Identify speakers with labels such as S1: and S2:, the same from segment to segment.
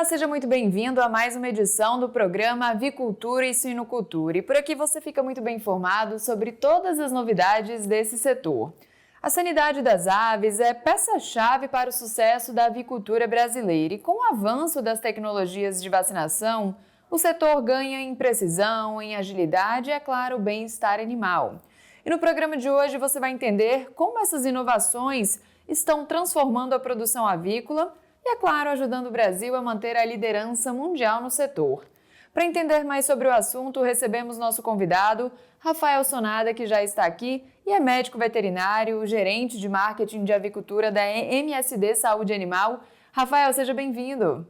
S1: seja muito bem-vindo a mais uma edição do programa Avicultura e Suinocultura. E por aqui você fica muito bem informado sobre todas as novidades desse setor. A sanidade das aves é peça-chave para o sucesso da avicultura brasileira e com o avanço das tecnologias de vacinação, o setor ganha em precisão, em agilidade e, é claro, bem-estar animal. E no programa de hoje você vai entender como essas inovações estão transformando a produção avícola e, é claro, ajudando o Brasil a manter a liderança mundial no setor. Para entender mais sobre o assunto, recebemos nosso convidado, Rafael Sonada, que já está aqui e é médico veterinário, gerente de marketing de avicultura da MSD Saúde Animal. Rafael, seja bem-vindo.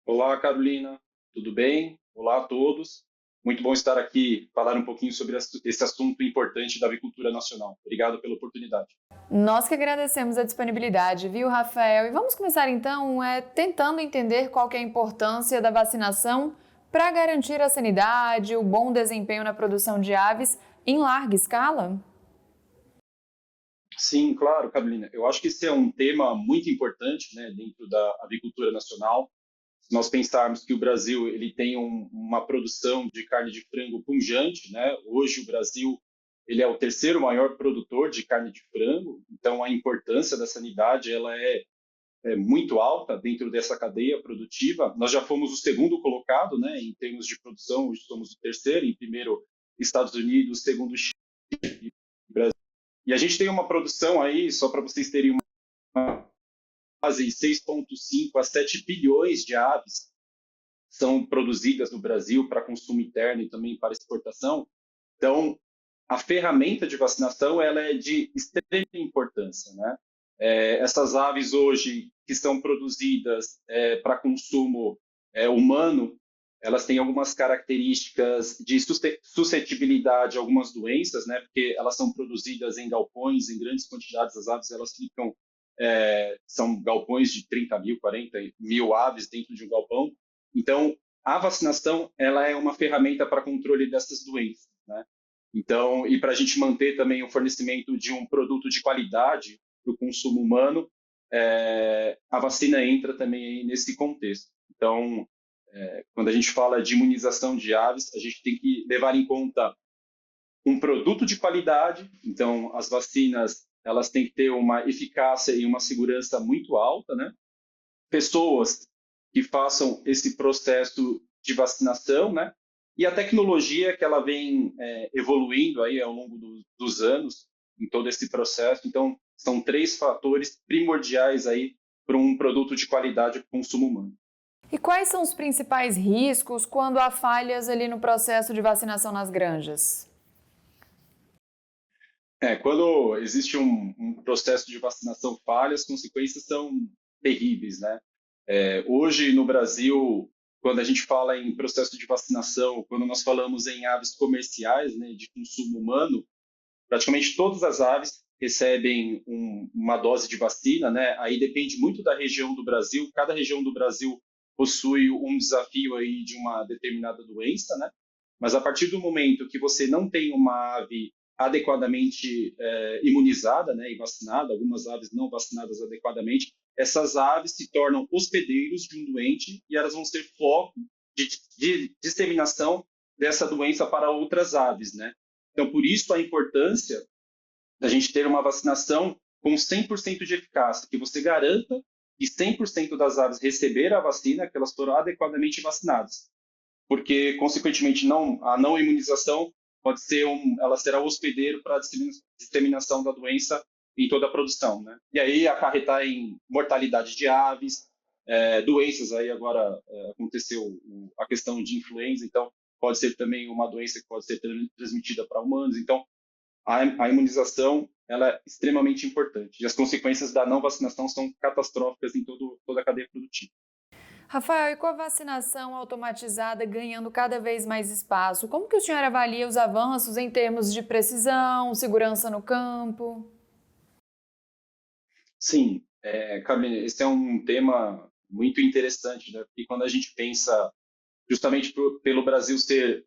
S2: Olá, Carolina, tudo bem? Olá a todos. Muito bom estar aqui, falar um pouquinho sobre esse assunto importante da avicultura nacional. Obrigado pela oportunidade.
S1: Nós que agradecemos a disponibilidade, viu, Rafael? E vamos começar então tentando entender qual que é a importância da vacinação para garantir a sanidade, o bom desempenho na produção de aves em larga escala?
S2: Sim, claro, Carolina. Eu acho que esse é um tema muito importante, né, dentro da avicultura nacional. Se nós pensarmos que o Brasil ele tem uma produção de carne de frango pujante, né? Hoje o Brasil ele é o terceiro maior produtor de carne de frango, então a importância da sanidade ela é muito alta dentro dessa cadeia produtiva. Nós já fomos o segundo colocado, né, em termos de produção, hoje somos o terceiro, em primeiro Estados Unidos, segundo Chile e Brasil. E a gente tem uma produção aí, só para vocês terem uma base, 6,5 a 7 bilhões de aves são produzidas no Brasil para consumo interno e também para exportação. Então, a ferramenta de vacinação ela é de extrema importância, né? Essas aves hoje que são produzidas para consumo humano, elas têm algumas características de suscetibilidade a algumas doenças, né? Porque elas são produzidas em galpões, em grandes quantidades. As aves elas ficam são galpões de 30 mil, 40 mil aves dentro de um galpão. Então, a vacinação ela é uma ferramenta para controle dessas doenças, né? Então, e para a gente manter também o fornecimento de um produto de qualidade para o consumo humano, a vacina entra também nesse contexto. Então, quando a gente fala de imunização de aves, a gente tem que levar em conta um produto de qualidade. Então, as vacinas elas têm que ter uma eficácia e uma segurança muito alta, né? Pessoas que façam esse processo de vacinação, né? E a tecnologia que ela vem evoluindo aí ao longo dos anos em todo esse processo. Então, são 3 fatores primordiais aí para um produto de qualidade para o consumo humano.
S1: E quais são os principais riscos quando há falhas ali no processo de vacinação nas granjas?
S2: Quando existe um processo de vacinação falha, as consequências são terríveis, né? Hoje, no Brasil, quando a gente fala em processo de vacinação, quando nós falamos em aves comerciais, né, de consumo humano, praticamente todas as aves recebem uma dose de vacina, né? Aí depende muito da região do Brasil. Cada região do Brasil possui um desafio aí de uma determinada doença, né? Mas a partir do momento que você não tem uma ave adequadamente imunizada, né, e vacinada, algumas aves não vacinadas adequadamente, essas aves se tornam hospedeiros de um doente e elas vão ser foco de disseminação dessa doença para outras aves, né? Então, por isso a importância da gente ter uma vacinação com 100% de eficácia, que você garanta que 100% das aves receberam a vacina, que elas foram adequadamente vacinadas. Porque, consequentemente, a não imunização pode ser ela será hospedeiro para a disseminação da doença em toda a produção, né? E aí acarretar em mortalidade de aves, doenças. Aí agora aconteceu a questão de influenza, então pode ser também uma doença que pode ser transmitida para humanos. Então, a imunização ela é extremamente importante. E as consequências da não vacinação são catastróficas em toda a cadeia produtiva.
S1: Rafael, e com a vacinação automatizada ganhando cada vez mais espaço, como que o senhor avalia os avanços em termos de precisão, segurança no campo?
S2: Sim, Carolina, esse é um tema muito interessante, né? Porque quando a gente pensa justamente pelo Brasil ser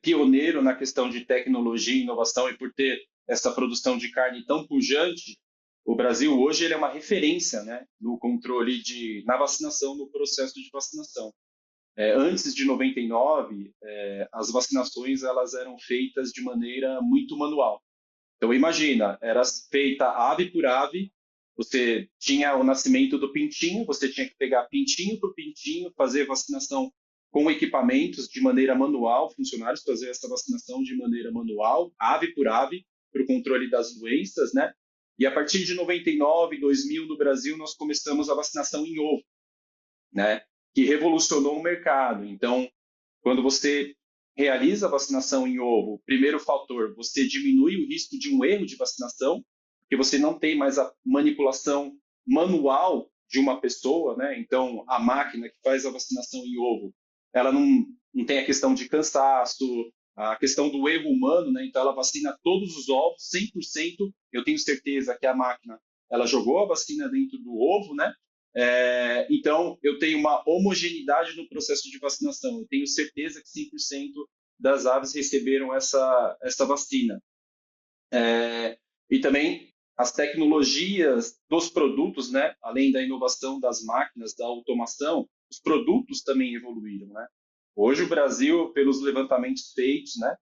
S2: pioneiro na questão de tecnologia e inovação e por ter essa produção de carne tão pujante, o Brasil hoje ele é uma referência, né, no controle na vacinação, no processo de vacinação. Antes de 99, as vacinações elas eram feitas de maneira muito manual. Então, imagina, era feita ave por ave, você tinha o nascimento do pintinho, você tinha que pegar pintinho por pintinho, fazer vacinação com equipamentos de maneira manual, funcionários fazer essa vacinação de maneira manual, ave por ave, para o controle das doenças, né? E a partir de 99, 2000, no Brasil, nós começamos a vacinação em ovo, né? Que revolucionou o mercado. Então, quando você realiza a vacinação em ovo, primeiro fator, você diminui o risco de um erro de vacinação, porque você não tem mais a manipulação manual de uma pessoa, né? Então, a máquina que faz a vacinação em ovo, ela não tem a questão de cansaço, a questão do erro humano, né? Então, ela vacina todos os ovos, 100%. Eu tenho certeza que a máquina, ela jogou a vacina dentro do ovo, né? Então, eu tenho uma homogeneidade no processo de vacinação. Eu tenho certeza que 100% das aves receberam essa vacina. E também as tecnologias dos produtos, né? Além da inovação das máquinas, da automação, os produtos também evoluíram, né? Hoje, o Brasil, pelos levantamentos feitos, né?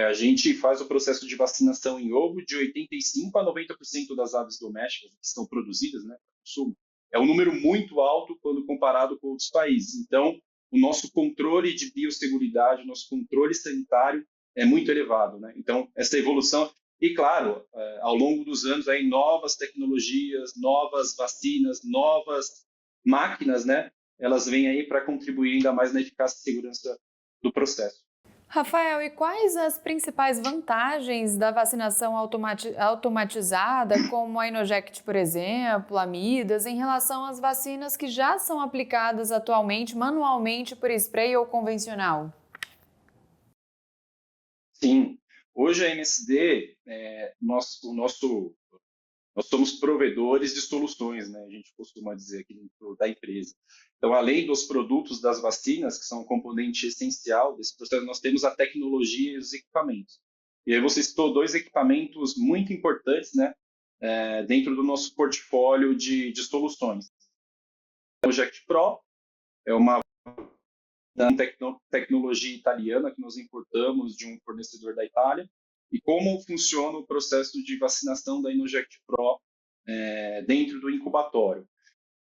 S2: A gente faz o processo de vacinação em ovo de 85% a 90% das aves domésticas que são produzidas, né, para consumo. É um número muito alto quando comparado com outros países. Então, o nosso controle de biosseguridade, o nosso controle sanitário é muito elevado, né? Então, essa evolução... E, claro, ao longo dos anos, aí, novas tecnologias, novas vacinas, novas máquinas, né? Elas vêm aí para contribuir ainda mais na eficácia e segurança do processo.
S1: Rafael, e quais as principais vantagens da vacinação automatizada, como a Inoject, por exemplo, a Midas, em relação às vacinas que já são aplicadas atualmente manualmente por spray ou convencional?
S2: Sim, hoje a MSD, nós somos provedores de soluções, né? A gente costuma dizer aqui dentro da empresa. Então, além dos produtos das vacinas, que são um componente essencial desse processo, nós temos a tecnologia e os equipamentos. E aí você citou dois equipamentos muito importantes, né? Dentro do nosso portfólio de soluções. O Inoject Pro é uma tecnologia italiana que nós importamos de um fornecedor da Itália. E como funciona o processo de vacinação da Inoject Pro dentro do incubatório?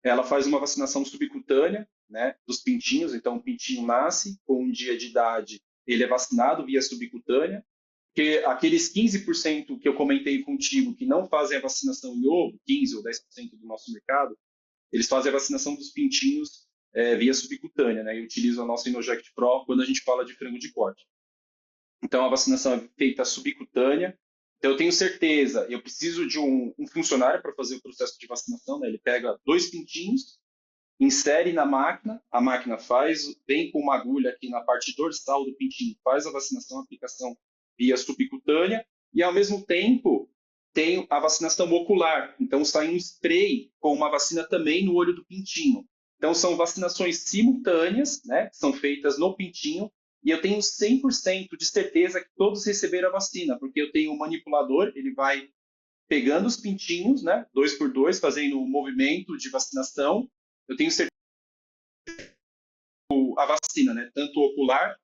S2: Ela faz uma vacinação subcutânea, né, dos pintinhos. Então, o pintinho nasce com um dia de idade, ele é vacinado via subcutânea, porque aqueles 15% que eu comentei contigo que não fazem a vacinação em ovo, 15 ou 10% do nosso mercado, eles fazem a vacinação dos pintinhos via subcutânea, né, e utilizam a nossa Inoject Pro quando a gente fala de frango de corte. Então, a vacinação é feita subcutânea. Então, eu tenho certeza, eu preciso de um funcionário para fazer o processo de vacinação, né? Ele pega 2 pintinhos, insere na máquina, a máquina vem com uma agulha aqui na parte dorsal do pintinho, faz a vacinação, a aplicação via subcutânea, e ao mesmo tempo tem a vacinação ocular. Então, sai um spray com uma vacina também no olho do pintinho. Então, são vacinações simultâneas, né? São feitas no pintinho, e eu tenho 100% de certeza que todos receberam a vacina, porque eu tenho um manipulador, ele vai pegando os pintinhos, né, 2 por 2, fazendo um movimento de vacinação. Eu tenho certeza que a vacina, né, tanto ocular,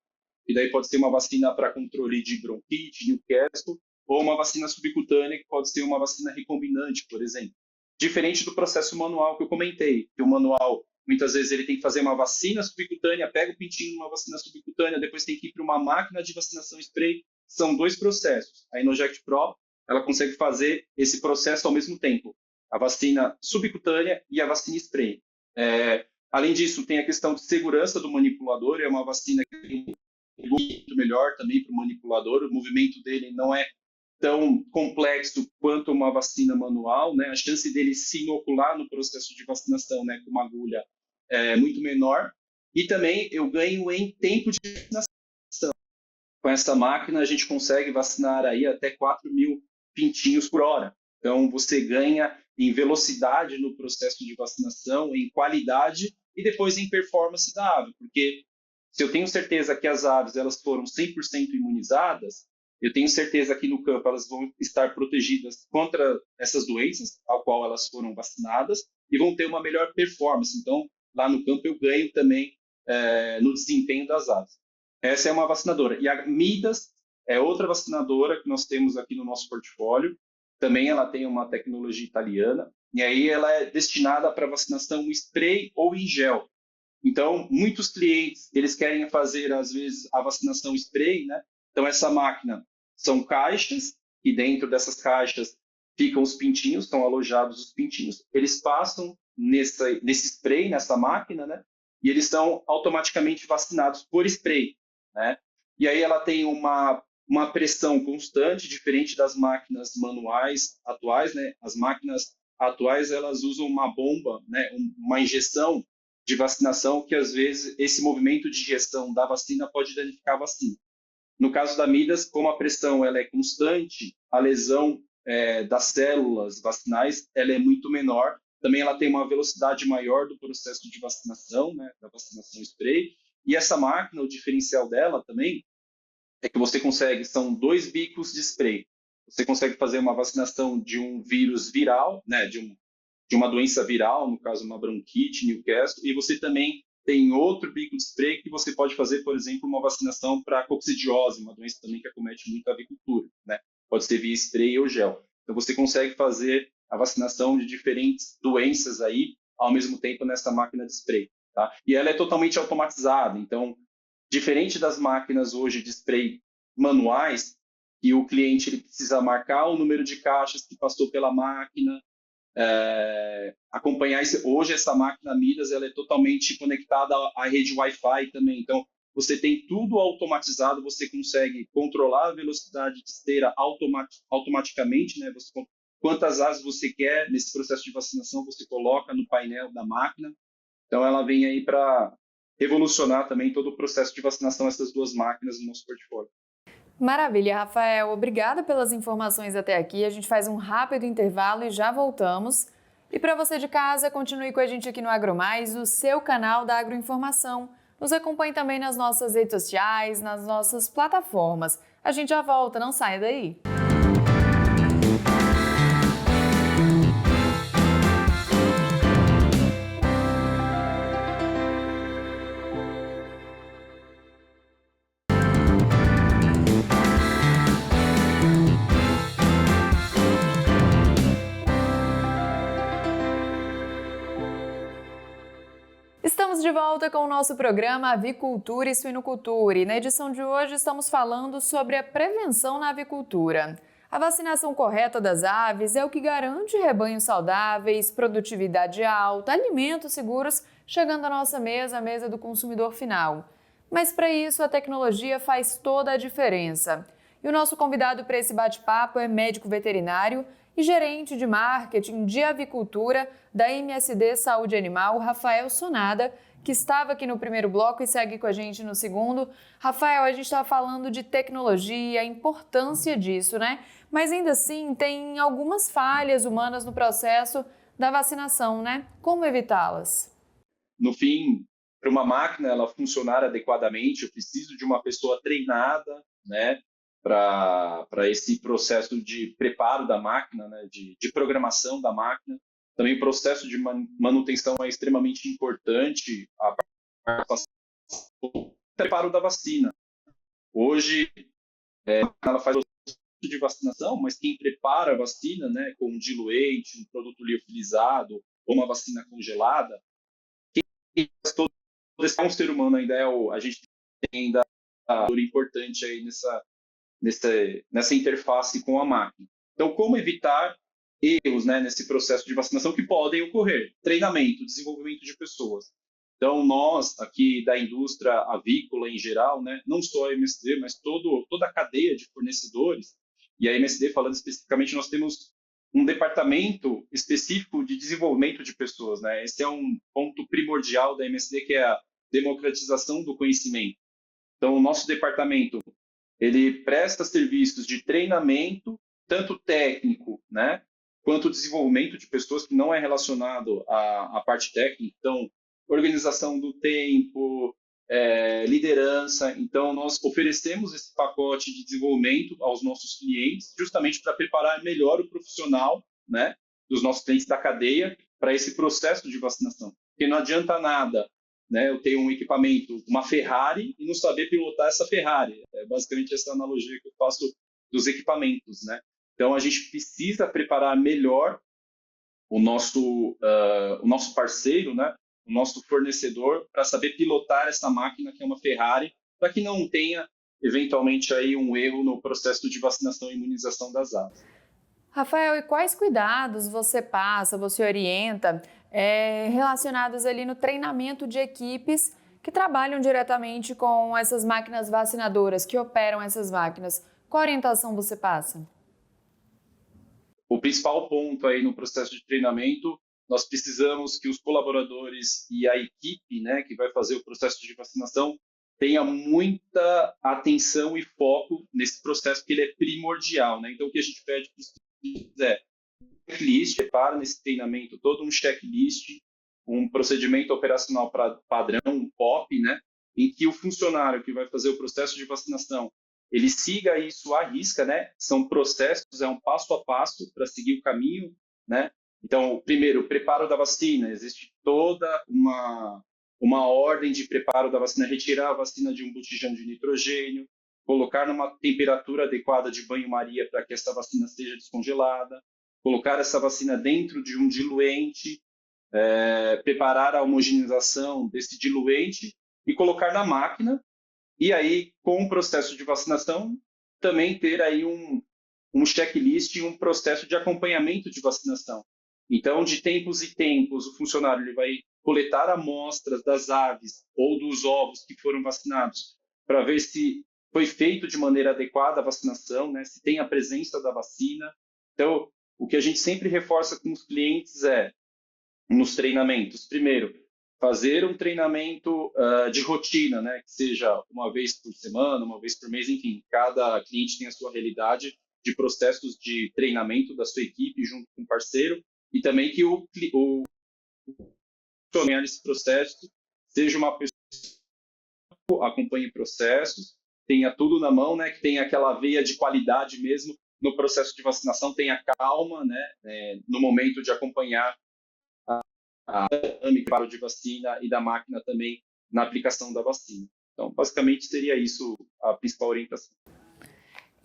S2: e daí pode ser uma vacina para controle de bronquite, Newcastle, ou uma vacina subcutânea, que pode ser uma vacina recombinante, por exemplo. Diferente do processo manual que eu comentei, que o manual, muitas vezes, ele tem que fazer uma vacina subcutânea, pega o pintinho numa vacina subcutânea, depois tem que ir para uma máquina de vacinação spray. São 2 processos. A Inoject Pro, ela consegue fazer esse processo ao mesmo tempo. A vacina subcutânea e a vacina spray. Além disso, tem a questão de segurança do manipulador. É uma vacina que tem muito melhor também para o manipulador. O movimento dele não é tão complexo quanto uma vacina manual, né? A chance dele se inocular no processo de vacinação, né, com uma agulha é muito menor. E também eu ganho em tempo de vacinação. Com essa máquina, a gente consegue vacinar aí até 4.000 pintinhos por hora. Então, você ganha em velocidade no processo de vacinação, em qualidade e depois em performance da ave, porque se eu tenho certeza que as aves elas foram 100% imunizadas, eu tenho certeza que no campo elas vão estar protegidas contra essas doenças, ao qual elas foram vacinadas, e vão ter uma melhor performance. Então, lá no campo eu ganho também no desempenho das aves. Essa é uma vacinadora. E a Midas é outra vacinadora que nós temos aqui no nosso portfólio. Também ela tem uma tecnologia italiana, e aí ela é destinada para vacinação em spray ou em gel. Então, muitos clientes, eles querem fazer, às vezes, a vacinação spray, né? Então, essa máquina são caixas, e dentro dessas caixas ficam os pintinhos, estão alojados os pintinhos. Eles passam nesse spray, nessa máquina, né? E eles são automaticamente vacinados por spray, né? E aí ela tem uma pressão constante, diferente das máquinas manuais atuais, né? As máquinas atuais, elas usam uma bomba, né? Uma injeção de vacinação que, às vezes, esse movimento de injeção da vacina pode danificar a vacina. No caso da Midas, como a pressão ela é constante, a lesão das células vacinais ela é muito menor. Também ela tem uma velocidade maior do processo de vacinação, né, da vacinação spray. E essa máquina, o diferencial dela também é que você consegue, são 2 bicos de spray. Você consegue fazer uma vacinação de um vírus viral, né, de uma doença viral, no caso uma bronquite, Newcastle, e você também tem outro bico de spray que você pode fazer, por exemplo, uma vacinação para coccidiose, uma doença também que acomete muito a avicultura, né? Pode ser via spray ou gel. Então você consegue fazer a vacinação de diferentes doenças aí ao mesmo tempo nessa máquina de spray, tá? E ela é totalmente automatizada, então diferente das máquinas hoje de spray manuais, que o cliente ele precisa marcar o número de caixas que passou pela máquina, acompanhar hoje essa máquina Midas ela é totalmente conectada à rede Wi-Fi também, então você tem tudo automatizado, você consegue controlar a velocidade de esteira automaticamente, né? Quantas asas você quer nesse processo de vacinação você coloca no painel da máquina, então ela vem aí para revolucionar também todo o processo de vacinação essas 2 máquinas no nosso portfólio.
S1: Maravilha, Rafael. Obrigada pelas informações até aqui. A gente faz um rápido intervalo e já voltamos. E para você de casa, continue com a gente aqui no AgroMais, o seu canal da agroinformação. Nos acompanhe também nas nossas redes sociais, nas nossas plataformas. A gente já volta, não saia daí. Estamos de volta com o nosso programa Avicultura e Suinocultura e na edição de hoje estamos falando sobre a prevenção na avicultura. A vacinação correta das aves é o que garante rebanhos saudáveis, produtividade alta, alimentos seguros chegando à nossa mesa, a mesa do consumidor final. Mas para isso a tecnologia faz toda a diferença. E o nosso convidado para esse bate-papo é médico veterinário e gerente de marketing de avicultura da MSD Saúde Animal, Rafael Sonada, que estava aqui no primeiro bloco e segue com a gente no segundo. Rafael, a gente estava falando de tecnologia, a importância disso, né? Mas ainda assim tem algumas falhas humanas no processo da vacinação, né? Como evitá-las?
S2: No fim, para uma máquina ela funcionar adequadamente, eu preciso de uma pessoa treinada, né? Para esse processo de preparo da máquina, né, de programação da máquina. Também o processo de manutenção é extremamente importante, o preparo da vacina. Hoje, ela faz o processo de vacinação, mas quem prepara a vacina, né, com um diluente, um produto liofilizado ou uma vacina congelada, quem faz todo esse é um ser humano, ainda a gente tem ainda a dor importante aí nessa interface com a máquina. Então, como evitar erros, né, nesse processo de vacinação que podem ocorrer? Treinamento, desenvolvimento de pessoas. Então, nós, aqui da indústria avícola em geral, né, não só a MSD, mas toda a cadeia de fornecedores, e a MSD, falando especificamente, nós temos um departamento específico de desenvolvimento de pessoas, né? Esse é um ponto primordial da MSD, que é a democratização do conhecimento. Então, o nosso departamento ele presta serviços de treinamento, tanto técnico, né, quanto desenvolvimento de pessoas que não é relacionado à parte técnica. Então, organização do tempo, liderança. Então, nós oferecemos esse pacote de desenvolvimento aos nossos clientes, justamente para preparar melhor o profissional, né, dos nossos clientes da cadeia para esse processo de vacinação. Porque não adianta nada, né, eu ter um equipamento, uma Ferrari, e não saber pilotar essa Ferrari. É basicamente essa analogia que eu faço dos equipamentos, né? Então, a gente precisa preparar melhor o nosso parceiro, né, o nosso fornecedor, para saber pilotar essa máquina que é uma Ferrari, para que não tenha, eventualmente, aí um erro no processo de vacinação e imunização das aves.
S1: Rafael, e quais cuidados você passa, você orienta, relacionados ali no treinamento de equipes que trabalham diretamente com essas máquinas vacinadoras, que operam essas máquinas? Qual orientação você passa?
S2: O principal ponto aí no processo de treinamento, nós precisamos que os colaboradores e a equipe, né, que vai fazer o processo de vacinação, tenha muita atenção e foco nesse processo, porque ele é primordial, né? Então, o que a gente pede para os clientes é checklist, prepara nesse treinamento todo um checklist, um procedimento operacional padrão, um POP, né, em que o funcionário que vai fazer o processo de vacinação, ele siga isso à risca, né? São processos, é um passo a passo para seguir o caminho, né? Então, primeiro, o preparo da vacina, existe toda uma ordem de preparo da vacina, retirar a vacina de um botijão de nitrogênio, colocar numa temperatura adequada de banho-maria para que essa vacina seja descongelada, colocar essa vacina dentro de um diluente, preparar a homogeneização desse diluente e colocar na máquina. E aí, com o processo de vacinação, também ter aí um checklist e um processo de acompanhamento de vacinação. Então, de tempos em tempos, o funcionário ele vai coletar amostras das aves ou dos ovos que foram vacinados para ver se foi feito de maneira adequada a vacinação, né? Se tem a presença da vacina. Então, o que a gente sempre reforça com os clientes nos treinamentos, primeiro, fazer um treinamento de rotina, né? Que seja uma vez por semana, uma vez por mês, enfim, cada cliente tem a sua realidade de processos de treinamento da sua equipe junto com o parceiro, e também que o funcionário nesse processo seja uma pessoa que acompanhe processos, tenha tudo na mão, né? Que tenha aquela veia de qualidade mesmo no processo de vacinação, tenha calma, né? No momento de acompanhar a dinâmica de vacina e da máquina também na aplicação da vacina. Então, basicamente, seria isso a principal orientação.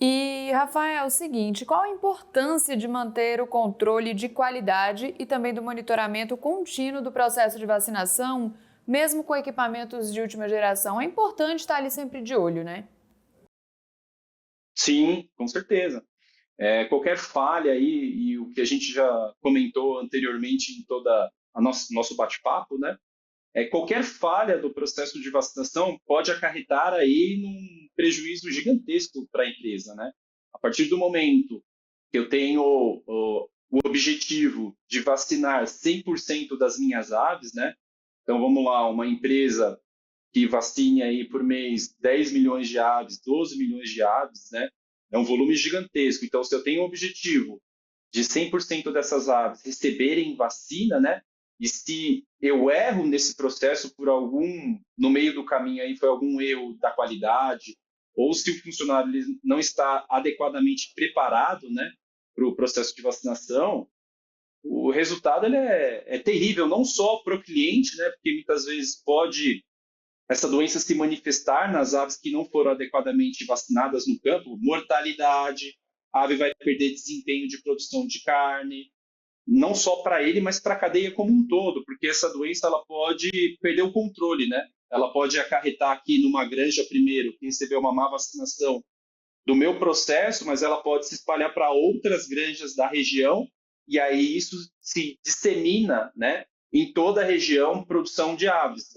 S1: E, Rafael, é o seguinte, qual a importância de manter o controle de qualidade e também do monitoramento contínuo do processo de vacinação, mesmo com equipamentos de última geração? É importante estar ali sempre de olho, né?
S2: Sim, com certeza. Qualquer falha aí, e o que a gente já comentou anteriormente em toda a nosso bate-papo, né? Qualquer falha do processo de vacinação pode acarretar aí num prejuízo gigantesco para a empresa, né? A partir do momento que eu tenho o objetivo de vacinar 100% das minhas aves, né? Então, vamos lá, uma empresa que vacine aí por mês 10 milhões de aves, 12 milhões de aves, né? É um volume gigantesco. Então, se eu tenho o objetivo de 100% dessas aves receberem vacina, né? E se eu erro nesse processo no meio do caminho aí foi algum erro da qualidade, ou se o funcionário não está adequadamente preparado, né, para o processo de vacinação, o resultado ele é terrível, não só para o cliente, né, porque muitas vezes pode essa doença se manifestar nas aves que não foram adequadamente vacinadas no campo, mortalidade, a ave vai perder desempenho de produção de carne, não só para ele, mas para a cadeia como um todo, porque essa doença ela pode perder o controle, né? Ela pode acarretar aqui numa granja primeiro, que recebeu uma má vacinação do meu processo, mas ela pode se espalhar para outras granjas da região, e aí isso se dissemina, né, em toda a região, produção de aves,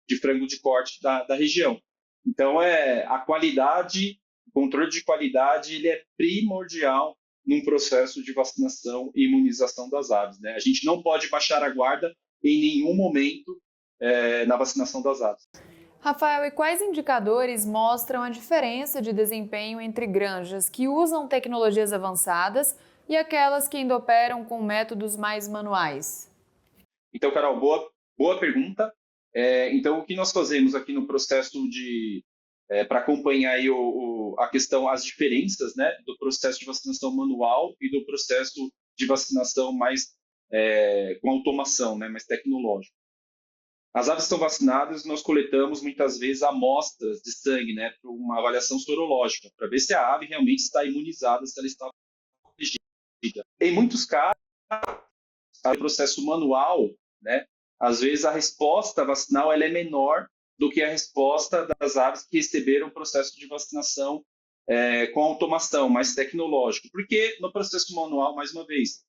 S2: de frango de corte da região. Então, a qualidade, o controle de qualidade, ele é primordial num processo de vacinação e imunização das aves, né? A gente não pode baixar a guarda em nenhum momento na vacinação das aves.
S1: Rafael, e quais indicadores mostram a diferença de desempenho entre granjas que usam tecnologias avançadas e aquelas que ainda operam com métodos mais manuais?
S2: Então, Carol, boa pergunta. Então, o que nós fazemos aqui no processo para acompanhar aí a questão, as diferenças, né, do processo de vacinação manual e do processo de vacinação mais com automação, né, mais tecnológico. As aves são vacinadas, nós coletamos muitas vezes amostras de sangue, né, para uma avaliação sorológica, para ver se a ave realmente está imunizada, se ela está protegida. Em muitos casos, o processo manual, né, às vezes a resposta vacinal ela é menor do que a resposta das aves que receberam o processo de vacinação com automação, mais tecnológico. Porque no processo manual, mais uma vez,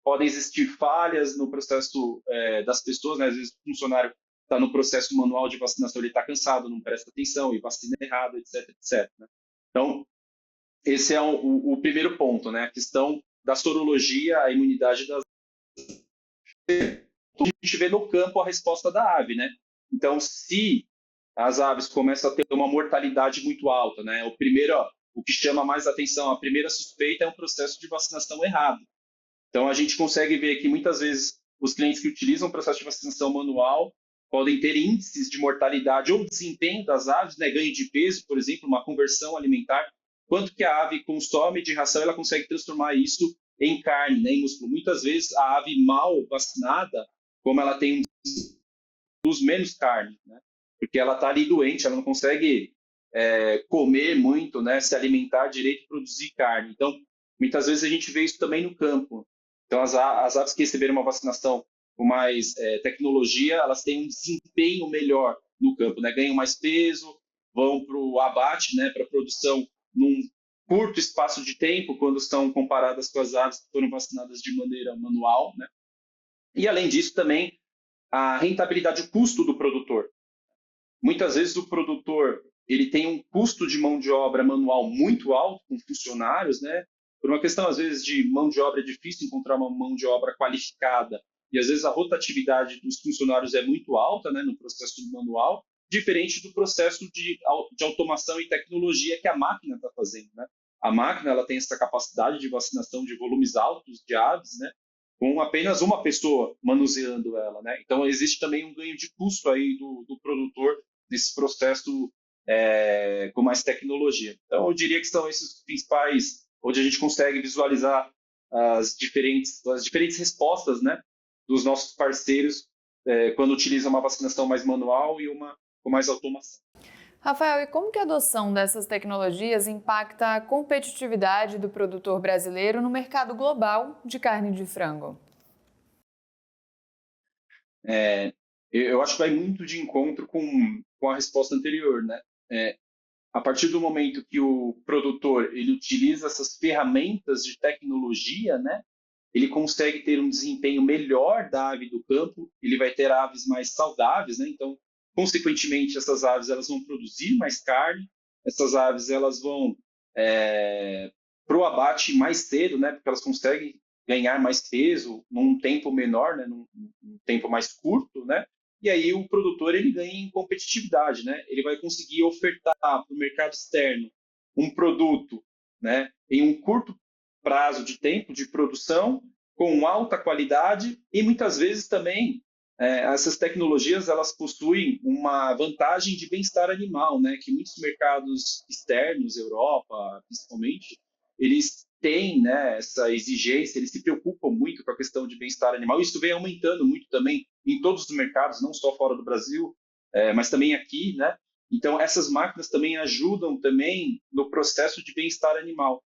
S2: podem existir falhas no processo das pessoas, né? Às vezes o funcionário está no processo manual de vacinação, ele está cansado, não presta atenção e vacina errado, etc, etc. Né? Então, esse é o primeiro ponto, né? A questão da sorologia, a imunidade das a gente vê no campo a resposta da ave, né? Então, se as aves começam a ter uma mortalidade muito alta, né? O que chama mais atenção, a primeira suspeita é um processo de vacinação errado. Então, a gente consegue ver que muitas vezes os clientes que utilizam o processo de vacinação manual podem ter índices de mortalidade ou desempenho das aves, né? Ganho de peso, por exemplo, uma conversão alimentar. Quanto que a ave consome de ração, ela consegue transformar isso em carne, né? Em músculo. Muitas vezes a ave mal vacinada, como ela tem menos carne, né? Porque ela está ali doente, ela não consegue comer muito, né? Se alimentar direito e produzir carne. Então, muitas vezes a gente vê isso também no campo. Então, as aves que receberam uma vacinação com mais tecnologia, elas têm um desempenho melhor no campo, né? Ganham mais peso, vão para o abate, né? Para a produção num curto espaço de tempo, quando são comparadas com as aves que foram vacinadas de maneira manual, né? E, além disso, também a rentabilidade, o custo do produtor. Muitas vezes o produtor ele tem um custo de mão de obra manual muito alto, com funcionários, né? Por uma questão, às vezes, de mão de obra, é difícil encontrar uma mão de obra qualificada, e às vezes a rotatividade dos funcionários é muito alta, né, no processo manual, diferente do processo de automação e tecnologia que a máquina está fazendo, né? A máquina ela tem essa capacidade de vacinação de volumes altos de aves, né? Com apenas uma pessoa manuseando ela, né? Então existe também um ganho de custo aí do produtor nesse processo com mais tecnologia. Então eu diria que são esses principais, onde a gente consegue visualizar as diferentes respostas, né, dos nossos parceiros quando utilizam uma vacinação mais manual e uma com mais automação.
S1: Rafael, e como que a adoção dessas tecnologias impacta a competitividade do produtor brasileiro no mercado global de carne de frango?
S2: Eu acho que vai muito de encontro com a resposta anterior, né? A partir do momento que o produtor ele utiliza essas ferramentas de tecnologia, né? Ele consegue ter um desempenho melhor da ave do campo, ele vai ter aves mais saudáveis, né? Então, consequentemente, essas aves elas vão produzir mais carne, essas aves elas vão para o abate mais cedo, né? Porque elas conseguem ganhar mais peso num tempo menor, né? Num tempo mais curto, né? E aí o produtor ele ganha em competitividade, né? Ele vai conseguir ofertar para o mercado externo um produto, né? Em um curto prazo de tempo de produção, com alta qualidade e muitas vezes também essas tecnologias elas possuem uma vantagem de bem-estar animal, né? Que muitos mercados externos, Europa principalmente, eles têm, né, essa exigência, eles se preocupam muito com a questão de bem-estar animal. Isso vem aumentando muito também em todos os mercados, não só fora do Brasil, mas também aqui, né? Então essas máquinas também ajudam também no processo de bem-estar animal.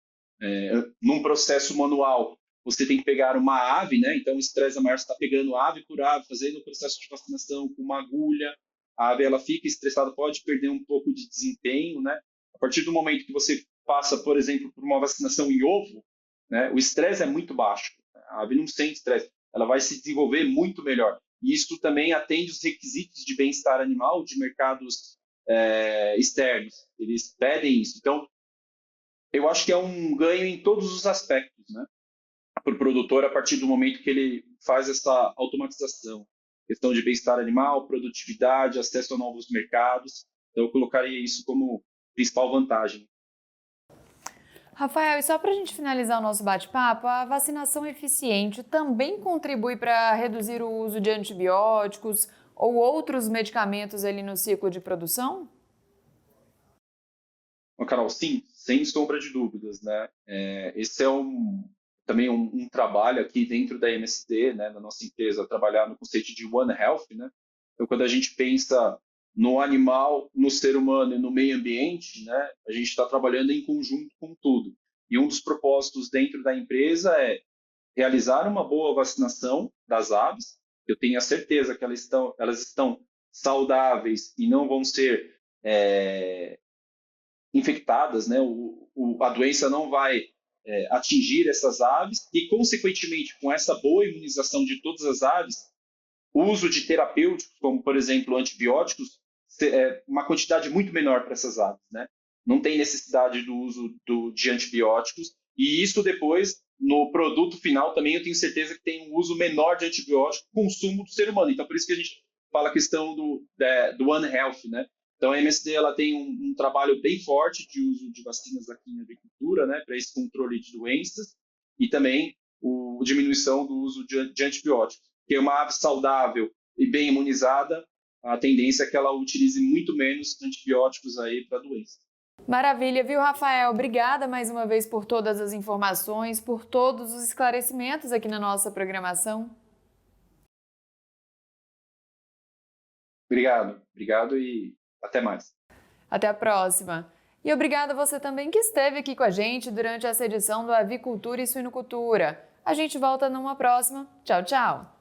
S2: Num processo manual, você tem que pegar uma ave, né? Então, o estresse maior, você está pegando ave por ave, fazendo o processo de vacinação com uma agulha. A ave ela fica estressada, pode perder um pouco de desempenho, né? A partir do momento que você passa, por exemplo, por uma vacinação em ovo, né? O estresse é muito baixo. A ave não sente estresse, ela vai se desenvolver muito melhor. E isso também atende os requisitos de bem-estar animal de mercados externos. Eles pedem isso. Então, eu acho que é um ganho em todos os aspectos, né? Para o produtor, a partir do momento que ele faz essa automatização. Questão de bem-estar animal, produtividade, acesso a novos mercados. Então, eu colocaria isso como principal vantagem.
S1: Rafael, e só para a gente finalizar o nosso bate-papo, a vacinação eficiente também contribui para reduzir o uso de antibióticos ou outros medicamentos ali no ciclo de produção?
S2: Carol, sim, sem sombra de dúvidas, né? Esse é também um trabalho aqui dentro da MSD, né, na nossa empresa, trabalhar no conceito de One Health, né? Então, quando a gente pensa no animal, no ser humano e no meio ambiente, né, a gente está trabalhando em conjunto com tudo. E um dos propósitos dentro da empresa é realizar uma boa vacinação das aves. Eu tenho a certeza que elas estão saudáveis e não vão ser infectadas, né? A doença não vai atingir essas aves e, consequentemente, com essa boa imunização de todas as aves, o uso de terapêuticos, como, por exemplo, antibióticos, uma quantidade muito menor para essas aves, né? Não tem necessidade do uso de antibióticos e isso depois, no produto final, também eu tenho certeza que tem um uso menor de antibiótico, consumo do ser humano. Então, por isso que a gente fala a questão do One Health, né? Então, a MSD ela tem um trabalho bem forte de uso de vacinas aqui na agricultura, né, para esse controle de doenças e também a diminuição do uso de antibióticos. Porque uma ave saudável e bem imunizada, a tendência é que ela utilize muito menos antibióticos aí para doenças.
S1: Maravilha, viu, Rafael? Obrigada mais uma vez por todas as informações, por todos os esclarecimentos aqui na nossa programação.
S2: Obrigado e até mais.
S1: Até a próxima. E obrigada a você também que esteve aqui com a gente durante essa edição do Avicultura e Suinocultura. A gente volta numa próxima. Tchau, tchau!